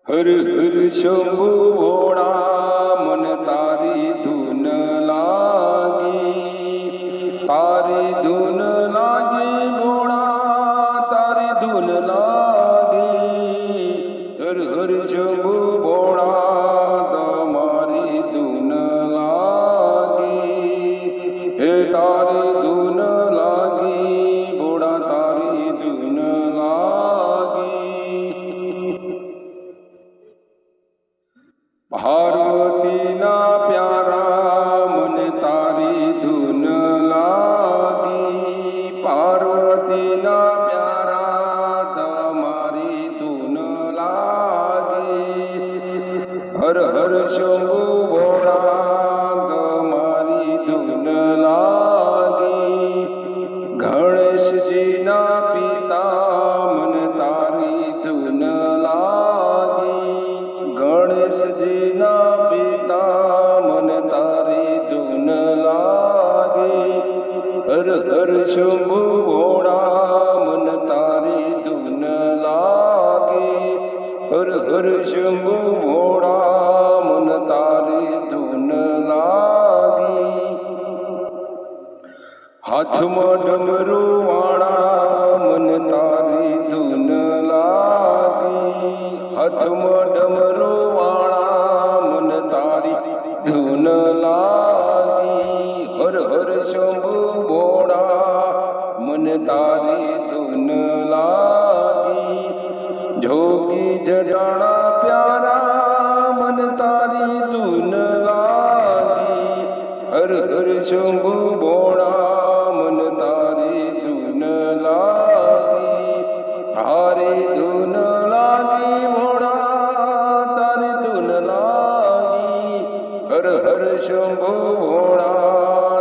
હર હર શંભુ ભોળા મન તારી ધૂન લાગી, તારી ધૂન લાગી ભોળા, તારી ધૂન લાગી. હર હર શંભુ ભોળા તમારી ધૂન લાગી, હે તારી ધૂન લાગી ભોળા, તારી ધૂન લાગી. પાર્વતીના પ્યારા મને તારી ધૂન લાગી, પાર્વતીના પ્યારા તમારી ધૂન લાગી. હર હર શંભુ ભોળા તમારી ધૂન લાગી. ગણેશજીના પિતા મને તારી ધૂન લાગી, ગણેશજીના પિતા મને તારી ધૂન લાગી. હર હર શંભુ ભોળા મન તારી ધૂન લાગી, હર હર શંભુ ભોળા મન તારી ધૂન લાગી. હાથમાં ડમરું વાળા મન તારી ધૂન લાગી, હાથમાં ડમરું વાળા મન તારી ધૂન લાગી. હર હર શંભુ ભોળા મન તારી ધૂન લાગી. જોગી જટાણા પ્યારા મન તારી ધૂન લાગી. હર હર શંભુ ભોળા મન તારી ધૂન લાગી. તારી ધૂન લાગી ભોળા, તારી ધૂન લાગી. હર હર શંભુ ભોળા